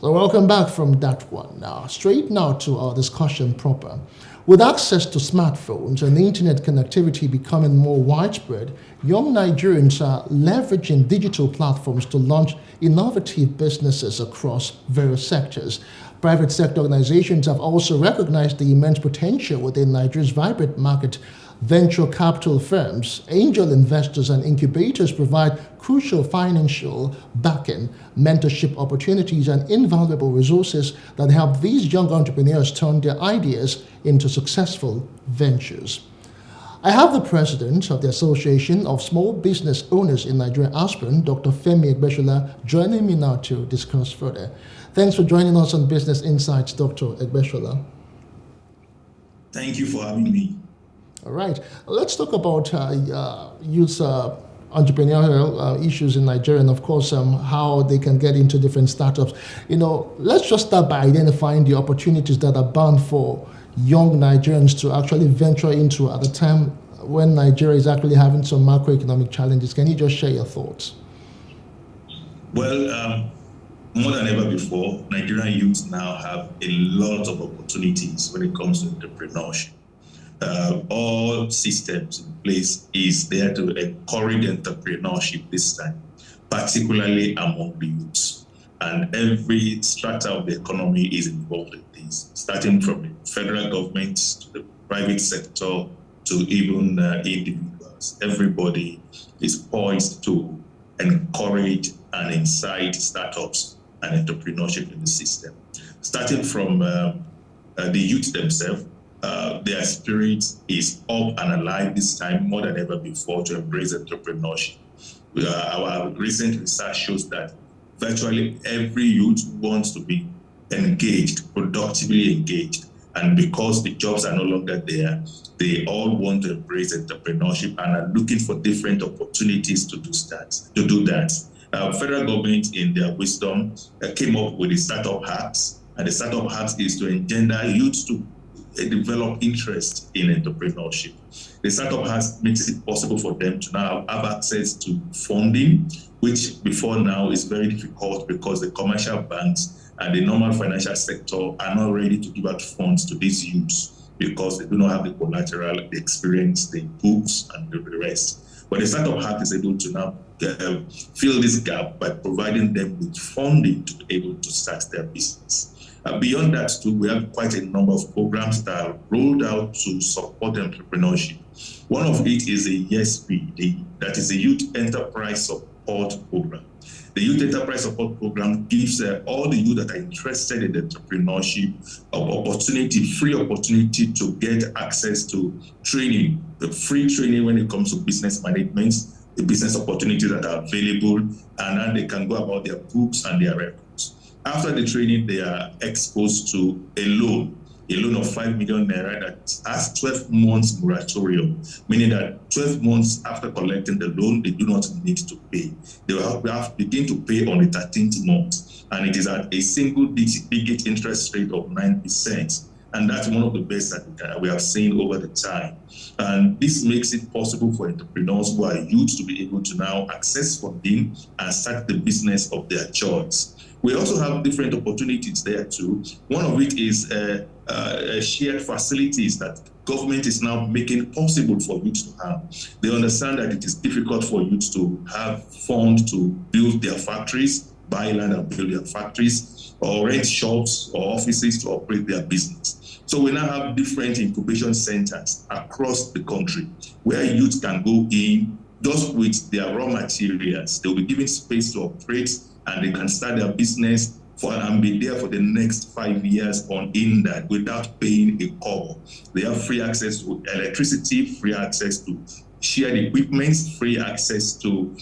Well, welcome back from that one. Now, straight now to our discussion proper. With access to smartphones and internet connectivity becoming more widespread, young Nigerians are leveraging digital platforms to launch innovative businesses across various sectors. Private sector organizations have also recognized the immense potential within Nigeria's vibrant market. Venture capital firms, angel investors, and incubators provide crucial financial backing, mentorship opportunities, and invaluable resources that help these young entrepreneurs turn their ideas into successful ventures. I have the president of the Association of Small Business Owners in Nigeria, Aspen, Dr. Femi Egbeshola, joining me now to discuss further. Thanks for joining us on Business Insights, Dr. Egbeshola. Thank you for having me. All right, let's talk about youth entrepreneurial issues in Nigeria, and of course, how they can get into different startups. Let's just start by identifying the opportunities that are bound for young Nigerians to actually venture into at the time when Nigeria is actually having some macroeconomic challenges. Can you just share your thoughts? Well, more than ever before, Nigerian youth now have a lot of opportunities when it comes to entrepreneurship. All systems in place is there to encourage entrepreneurship this time, particularly among the youths. And every strata of the economy is involved in this, starting from the federal government to the private sector to even individuals. Everybody is poised to encourage and incite startups and entrepreneurship in the system. Starting from the youth themselves, their spirit is up and alive this time more than ever before to embrace entrepreneurship. Our recent research shows that virtually every youth wants to be engaged, productively engaged. And because the jobs are no longer there, they all want to embrace entrepreneurship and are looking for different opportunities to do that. Federal government, in their wisdom, came up with the Startup Hacks. And the Startup Hacks is to engender youth to develop interest in entrepreneurship. The Startup Hacks makes it possible for them to now have access to funding, which before now is very difficult because the commercial banks and the normal financial sector are not ready to give out funds to these youths because they do not have the collateral, the experience, the books, and the rest. But the Startup Hack is able to now fill this gap by providing them with funding to be able to start their business. Beyond that, too, we have quite a number of programs that are rolled out to support entrepreneurship. One of it is a YESP, that is a Youth Enterprise Support Program. The Youth Enterprise Support Program gives all the youth that are interested in entrepreneurship free opportunity to get access to training, the free training when it comes to business management, the business opportunities that are available, and then they can go about their books and their records. After the training, they are exposed to a loan of 5 million naira that has 12 months moratorium, meaning that 12 months after collecting the loan, they do not need to pay. They will have to begin to pay on the 13th month, and it is at a single digit interest rate of 9%. And that's one of the best that we have seen over the time. And this makes it possible for entrepreneurs who are youth to be able to now access funding and start the business of their choice. We also have different opportunities there too. One of it is shared facilities that government is now making possible for youth to have. They understand that it is difficult for youth to have funds to build their factories, buy land and build their factories, or rent shops or offices to operate their business. So we now have different incubation centers across the country where youth can go in just with their raw materials. They'll be given space to operate and they can start their business and be there for the next 5 years in that without paying a kobo. They have free access to electricity, free access to shared equipment, free access to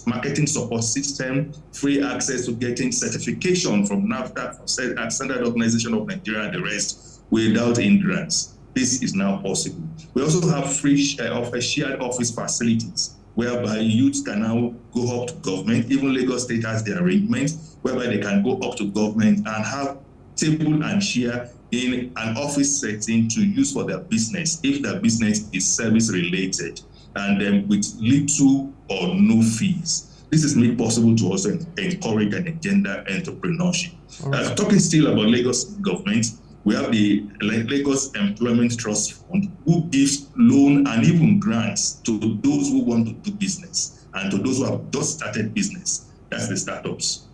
marketing support system, free access to getting certification from NAFTA, Standard Organization of Nigeria, and the rest without hindrance. This is now possible. We also have free shared office facilities whereby youths can now go up to government. Even Lagos State has the arrangement whereby they can go up to government and have table and chair in an office setting to use for their business if their business is service related, and then with little or no fees. This is made possible to also encourage and engender entrepreneurship. Right. Talking still about Lagos government, we have the Lagos Employment Trust Fund, who gives loan and even grants to those who want to do business and to those who have just started business. That's the startups.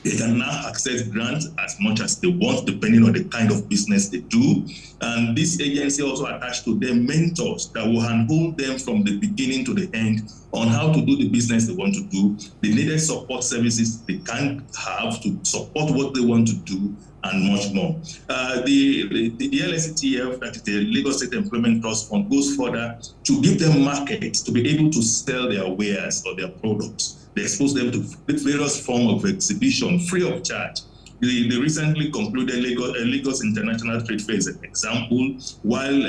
They can now access grants as much as they want, depending on the kind of business they do. And this agency also attached to them mentors that will handhold them from the beginning to the end on how to do the business they want to do, the needed support services they can have to support what they want to do, and much more. The LSETF, that is the Lagos State Employment Trust Fund, goes further to give them markets to be able to sell their wares or their products. They expose them to various forms of exhibition free of charge. They recently concluded Lagos International Trade Fair as an example, while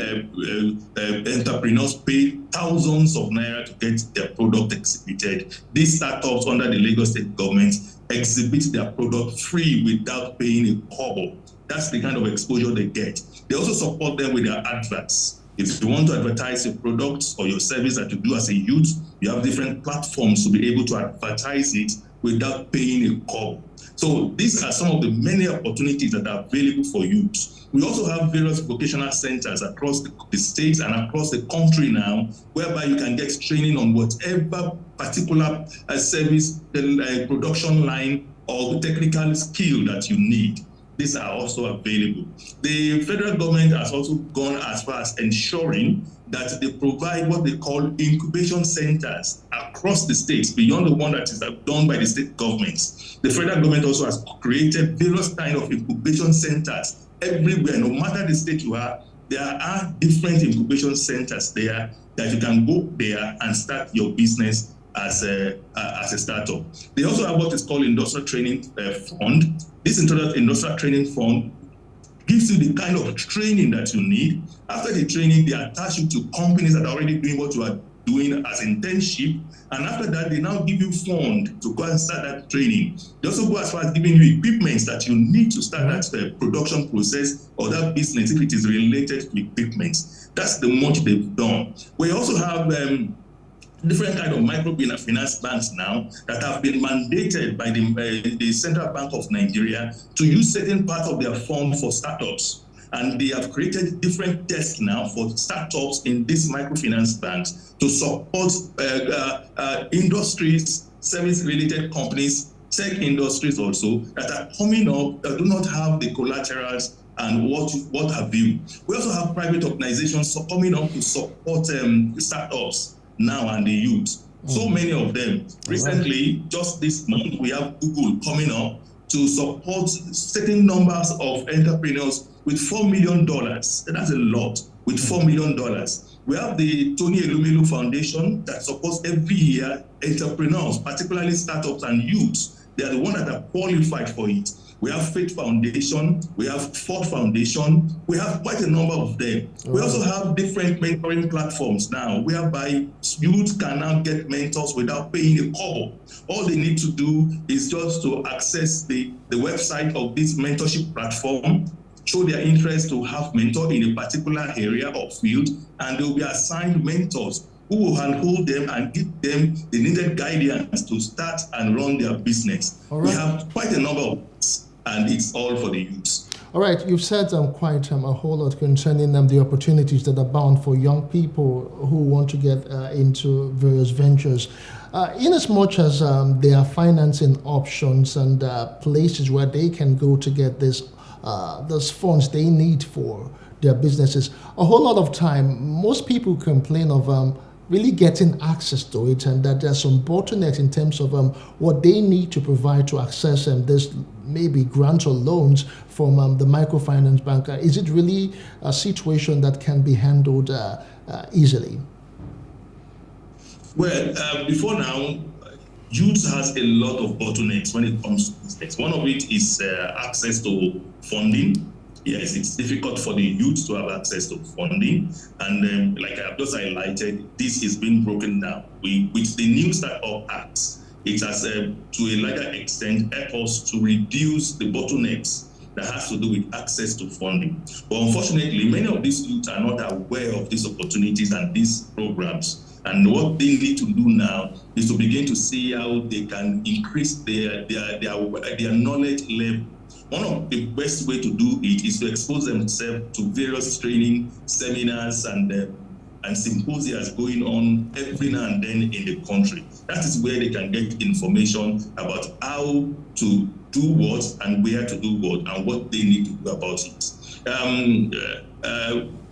entrepreneurs pay thousands of naira to get their product exhibited. These startups under the Lagos state government exhibit their product free without paying a kobo. That's the kind of exposure they get. They also support them with their adverts. If you want to advertise your products or your service that you do as a youth, you have different platforms to be able to advertise it without paying a kobo. So these are some of the many opportunities that are available for youth. We also have various vocational centers across the states and across the country now, whereby you can get training on whatever particular service, production line, or technical skill that you need. These are also available. The federal government has also gone as far as ensuring that they provide what they call incubation centers across the states, beyond the one that is done by the state governments. The federal government also has created various kinds of incubation centers everywhere. No matter the state you are, there are different incubation centers there that you can go there and start your business as a startup. They also have what is called industrial training fund. This industrial training fund gives you the kind of training that you need. After the training, they attach you to companies that are already doing what you are doing as internship. And after that, they now give you fund to go and start that training. They also go as far as giving you equipment that you need to start that production process or that business if it is related to equipment. That's the much they've done. We also have different kind of microfinance banks now that have been mandated by the Central Bank of Nigeria to use certain parts of their funds for startups. And they have created different desks now for startups in these microfinance banks to support industries, service-related companies, tech industries also, that are coming up that do not have the collaterals and what have you. We also have private organizations coming up to support startups now and the youth. So many of them. Recently, just this month, we have Google coming up to support certain numbers of entrepreneurs with $4 million. That's a lot, with $4 million. We have the Tony Elumelu Foundation that supports every year entrepreneurs, particularly startups and youths. They are the ones that are qualified for it. We have Faith Foundation, we have Ford Foundation, we have quite a number of them. We also have different mentoring platforms now, whereby youth can now get mentors without paying a kobo. All they need to do is just to access the website of this mentorship platform, show their interest to have mentor in a particular area or field, and they will be assigned mentors who will handhold them and give them the needed guidance to start and run their business. We have quite a number of things, and it's all for the youths. All right, you've said quite a whole lot concerning the opportunities that are bound for young people who want to get into various ventures. In as much as there are financing options and places where they can go to get those funds they need for their businesses, a whole lot of time, most people complain of really getting access to it, and that there's some bottleneck in terms of what they need to provide to access this maybe grants or loans from the microfinance bank. Is it really a situation that can be handled easily? Well, before now, youth has a lot of bottlenecks when it comes to business. One of it is access to funding. Yes, it's difficult for the youth to have access to funding. And like I've just highlighted, this is being broken down. With the new Startup Act, it has, to a larger extent, helped us to reduce the bottlenecks that has to do with access to funding. But unfortunately, many of these youth are not aware of these opportunities and these programs. And what they need to do now is to begin to see how they can increase their knowledge level. One of the best way to do it is to expose themselves to various training seminars and symposia going on every now and then in the country. That is where they can get information about how to do what and where to do what and what they need to do about it.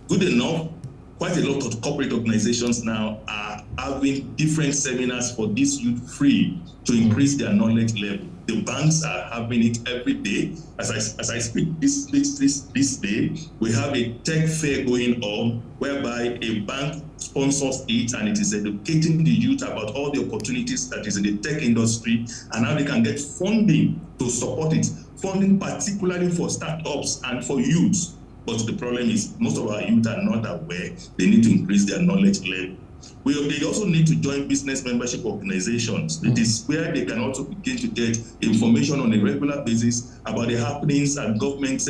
Good enough, quite a lot of corporate organizations now are having different seminars for this youth free to increase their knowledge level. The banks are having it every day. As I speak this day, we have a tech fair going on whereby a bank sponsors it, and it is educating the youth about all the opportunities that is in the tech industry and how they can get funding to support it. Funding particularly for startups and for youth. But the problem is most of our youth are not aware. They need to increase their knowledge level. They also need to join business membership organizations. It is where they can also begin to get information on a regular basis about the happenings and government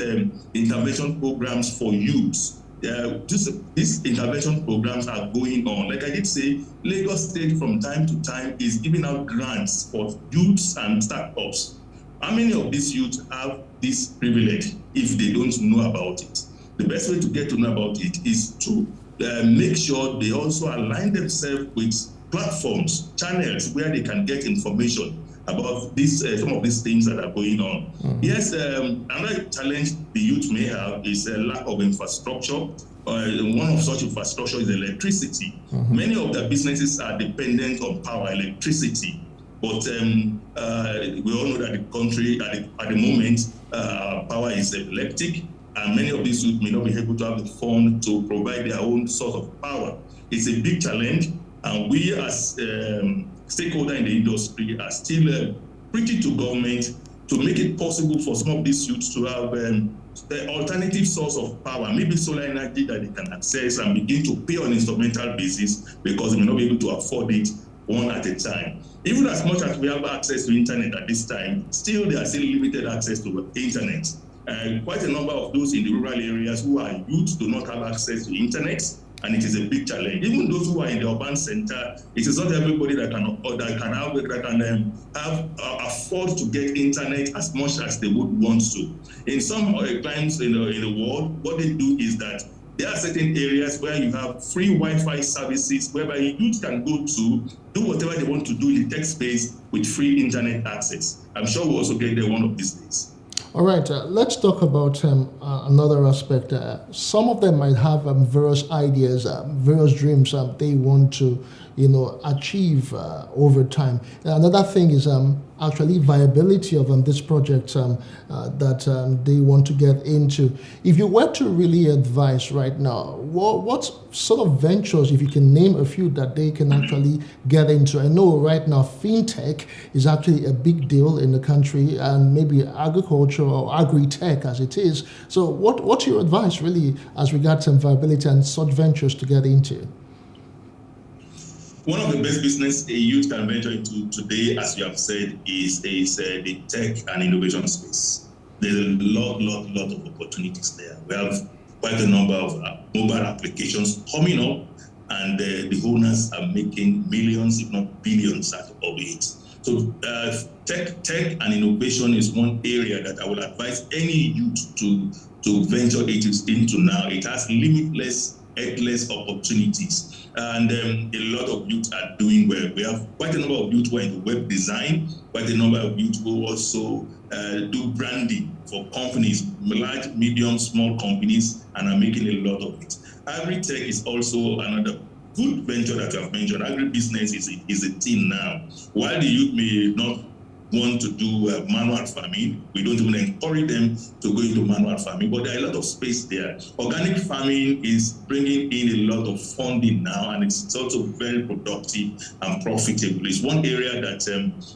intervention programs for youth. These intervention programs are going on. Like I did say, Lagos State from time to time is giving out grants for youths and startups. How many of these youth have this privilege if they don't know about it? The best way to get to know about it is to make sure they also align themselves with platforms, channels where they can get information about this, some of these things that are going on. Yes, another challenge the youth may have is a lack of infrastructure. One of such infrastructure is electricity. Many of the businesses are dependent on power, electricity. But we all know that the country at the moment, power is electric, and many of these youth may not be able to have the fund to provide their own source of power. It's a big challenge, and we as stakeholders in the industry are still preaching to government to make it possible for some of these youths to have the alternative source of power, maybe solar energy that they can access and begin to pay on instrumental basis because they may not be able to afford it one at a time. Even as much as we have access to internet at this time, still there are still limited access to internet. Quite a number of those in the rural areas who are youth do not have access to internet, and it is a big challenge. Even those who are in the urban center, it is not everybody that can afford to get internet as much as they would want to. In some climes in the world, what they do is that there are certain areas where you have free Wi-Fi services whereby youth can go to do whatever they want to do in the tech space with free internet access. I'm sure we'll also get there one of these days. All right, let's talk about another aspect. Some of them might have various ideas, various dreams they want to, achieve over time. Another thing is actually viability of this project that they want to get into. If you were to really advise right now, what sort of ventures, if you can name a few, that they can actually get into? I know right now fintech is actually a big deal in the country, and maybe agriculture or agri-tech as it is. So what's your advice really as regards viability and such ventures to get into? One of the best business a youth can venture into today, as you have said, is the tech and innovation space. There's a lot of opportunities there. We have quite a number of mobile applications coming up, and the owners are making millions, if not billions, out of it. So tech and innovation is one area that I will advise any youth to venture into now. It has limitless, endless opportunities. And a lot of youth are doing well. We have quite a number of youth who are in web design, quite a number of youth who also do branding for companies, large, medium, small companies, and are making a lot of it. Agri-tech is also another good venture that you have mentioned. Agribusiness is a thing now. While the youth may not want to do manual farming, we don't even encourage them to go into manual farming, but there are a lot of space there. Organic farming is bringing in a lot of funding now, and it's also very productive and profitable. It's one area that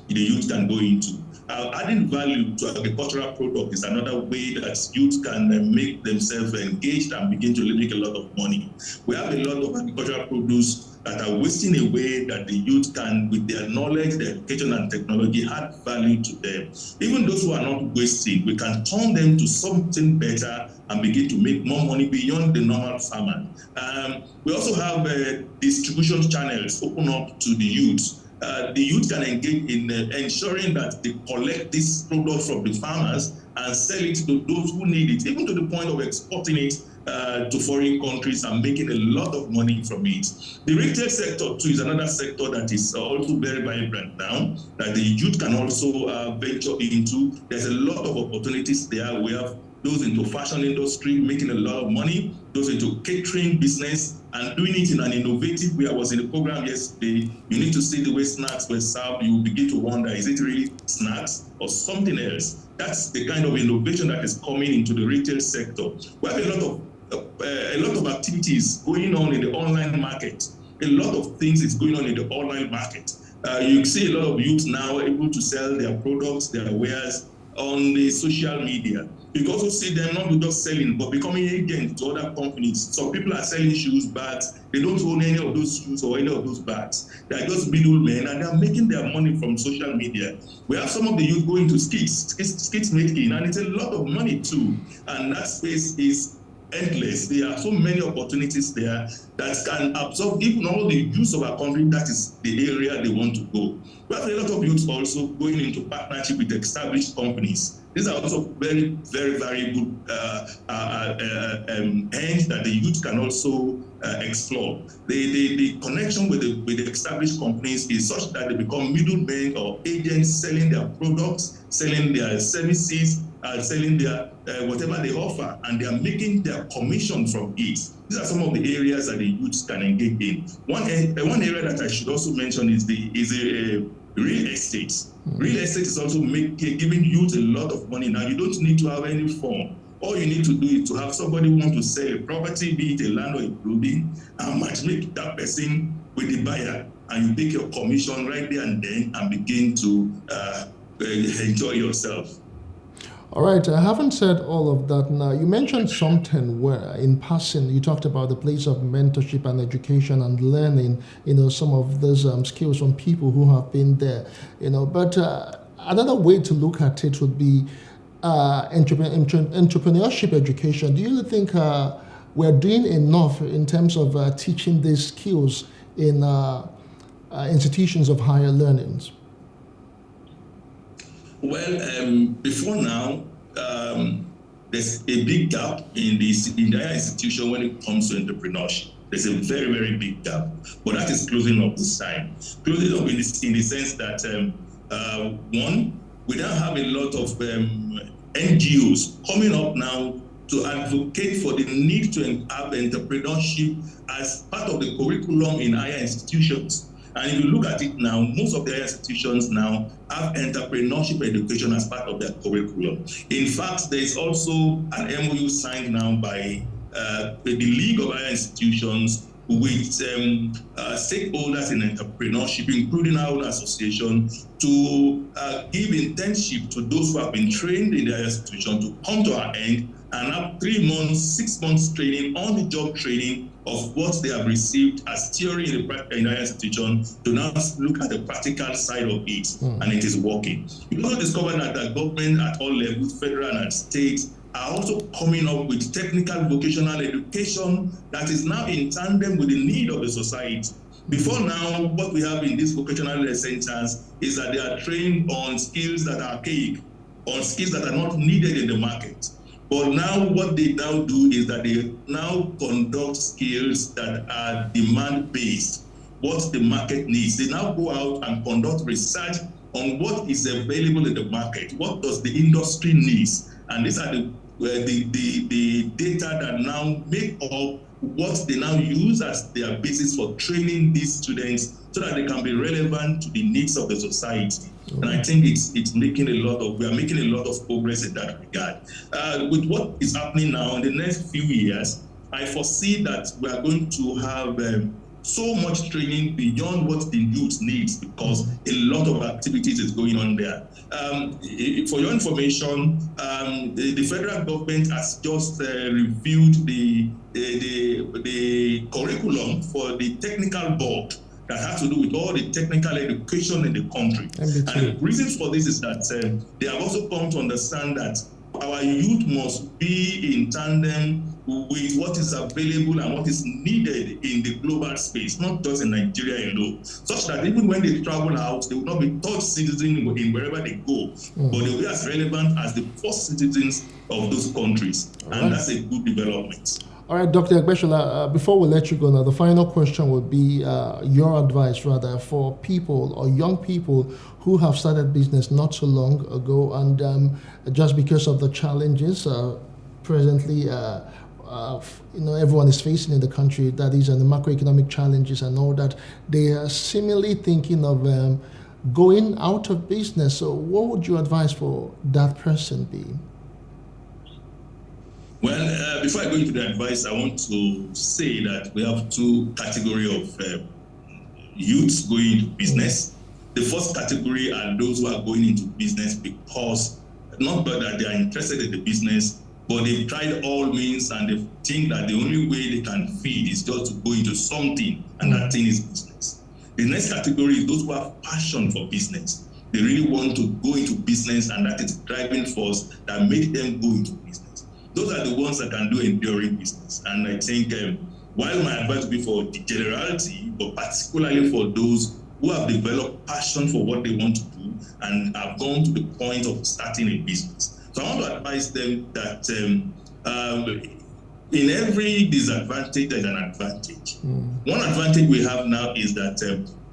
the youth can go into. Adding value to agricultural product is another way that youth can make themselves engaged and begin to make a lot of money. We have a lot of agricultural produce that are wasting away that the youth can, with their knowledge, their education and technology, add value to them. Even those who are not wasting, we can turn them to something better and begin to make more money beyond the normal farmer. We also have distribution channels open up to the youth. The youth can engage in ensuring that they collect this product from the farmers and sell it to those who need it, even to the point of exporting it to foreign countries and making a lot of money from it. The retail sector too is another sector that is also very vibrant now, that the youth can also venture into. There's a lot of opportunities there. We have those into fashion industry making a lot of money, those into catering business and doing it in an innovative way. I was in a program yesterday. You need to see the way snacks were served. You will begin to wonder, is it really snacks or something else? That's the kind of innovation that is coming into the retail sector. We have a lot of activities going on in the online market. A lot of things is going on in the online market. You see a lot of youth now able to sell their products, their wares on the social media. You can also see them not just selling, but becoming agents to other companies. Some people are selling shoes, bags. They don't own any of those shoes or any of those bags. They are just middlemen, and they are making their money from social media. We have some of the youth going to skits making, and it's a lot of money too. And that space is endless. There are so many opportunities there that can absorb even all the youth of our country. That is the area they want to go. We have a lot of youth also going into partnership with established companies. These are also very, very, very good ends that the youth can also explore. The connection with the established companies is such that they become middlemen or agents selling their products, selling their services, selling their whatever they offer, and they are making their commission from it. These are some of the areas that the youths can engage in. One area that I should also mention is real estate. Real estate is also giving youth a lot of money. Now, you don't need to have any form. All you need to do is to have somebody who wants to sell a property, be it a land or a building, and matchmake that person with the buyer, and you take your commission right there and then and begin to enjoy yourself. All right, I haven't said all of that now. You mentioned something where, in passing, you talked about the place of mentorship and education and learning, some of those skills from people who have been there, But another way to look at it would be entrepreneurship education. Do you think we're doing enough in terms of teaching these skills in institutions of higher learnings? Well, before now, there's a big gap in the higher institution when it comes to entrepreneurship. There's a very, very big gap, but that is closing up this time. Closing up in the sense that, one, we don't have a lot of NGOs coming up now to advocate for the need to have entrepreneurship as part of the curriculum in higher institutions. And if you look at it now, most of the higher institutions now have entrepreneurship education as part of their curriculum. In fact, there is also an MOU signed now by the League of Higher Institutions with stakeholders in entrepreneurship, including our own association, to give internship to those who have been trained in the higher institution to come to our end and have 3 months, 6 months training, on-the-job training of what they have received as theory in the higher institution to now look at the practical side of it, and it is working. You also discover that the government at all levels, federal and state, are also coming up with technical vocational education that is now in tandem with the need of the society. Before now, what we have in these vocational centers is that they are trained on skills that are archaic, on skills that are not needed in the market. But now what they now do is that they now conduct skills that are demand-based, what the market needs. They now go out and conduct research on what is available in the market, what does the industry needs. And these are the data that now make up what they now use as their basis for training these students so that they can be relevant to the needs of the society. And I think we are making a lot of progress in that regard. With what is happening now in the next few years, I foresee that we are going to have so much training beyond what the youth needs, because a lot of activities is going on there. For your information, the federal government has just reviewed the curriculum for the technical board that has to do with all the technical education in the country. And the reason for this is that they have also come to understand that our youth must be in tandem with what is available and what is needed in the global space, not just in Nigeria alone, such that even when they travel out, they will not be third citizens in wherever they go, but they will be as relevant as the first citizens of those countries. And that's a good development. All right, Dr. Egbeshola, before we let you go now, the final question would be your advice, rather, for people or young people who have started business not so long ago, and just because of the challenges presently, everyone is facing in the country, that is, and the macroeconomic challenges and all that, they are seemingly thinking of going out of business. So what would your advice for that person be? Well, before I go into the advice, I want to say that we have two categories of youths going into business. The first category are those who are going into business because, not that they are interested in the business, but they've tried all means and they think that the only way they can feed is just to go into something, and that thing is business. The next category is those who have passion for business. They really want to go into business, and that is driving force that makes them go into business. Those are the ones that can do enduring business. And I think while my advice would be for the generality, but particularly for those who have developed passion for what they want to do and have gone to the point of starting a business. So I want to advise them that in every disadvantage, there's an advantage. One advantage we have now is that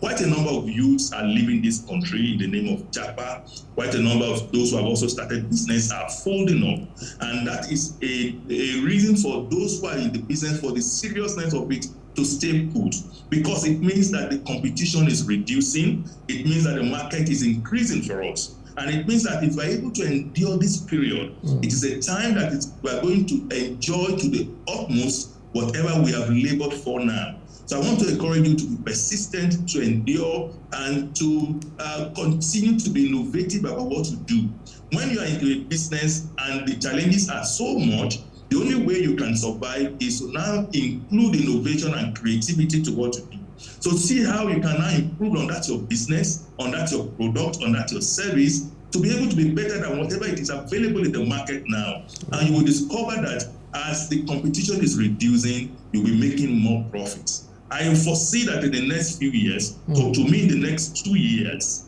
quite a number of youths are leaving this country in the name of Japa. Quite a number of those who have also started business are folding up. And that is a reason for those who are in the business, for the seriousness of it, to stay put. Because it means that the competition is reducing. It means that the market is increasing for us. And it means that if we're able to endure this period, it is a time that we're going to enjoy to the utmost whatever we have labored for now. So I want to encourage you to be persistent, to endure, and to continue to be innovative about what to do. When you are into a business and the challenges are so much, the only way you can survive is to now include innovation and creativity to what you do. So see how you can now improve on that your business, on that your product, on that your service, to be able to be better than whatever it is available in the market now. And you will discover that as the competition is reducing, you'll be making more profits. I foresee that in the next few years, so to me in the next 2 years,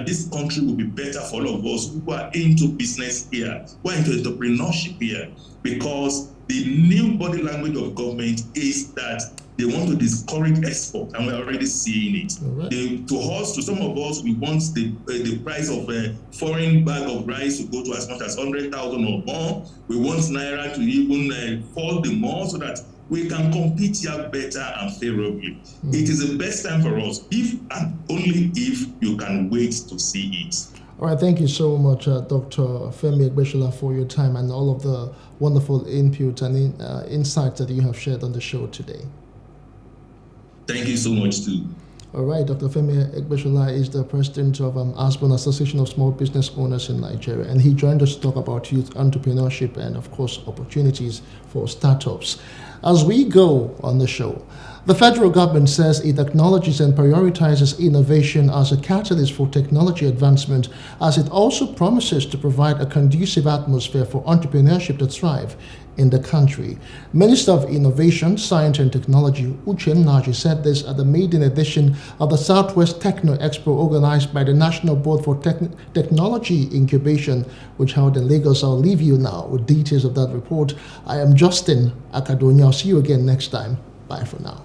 this country will be better for all of us who are into business here, who are into entrepreneurship here, because the new body language of government is that they want to discourage export, and we're already seeing it. To some of us, we want the price of a foreign bag of rice to go to as much as 100,000 or more. We want Naira to even fall the more so that we can compete here better and favorably. It is the best time for us, if and only if you can wait to see it. All right, thank you so much, Dr. Femi Egbeshola, for your time and all of the wonderful input and insights that you have shared on the show today. Thank you so much, too. All right, Dr. Femi Egbeshola is the president of ASBON, Association of Small Business Owners in Nigeria, and he joined us to talk about youth entrepreneurship and, of course, opportunities for startups. As we go on the show, the federal government says it acknowledges and prioritizes innovation as a catalyst for technology advancement, as it also promises to provide a conducive atmosphere for entrepreneurship to thrive in the country. Minister of Innovation, Science and Technology, Uche Nnaji, said this at the maiden edition of the Southwest Techno Expo organized by the National Board for Technology Incubation, which held in Lagos. I'll leave you now with details of that report. I am Justin Akadonia. I'll see you again next time. Bye for now.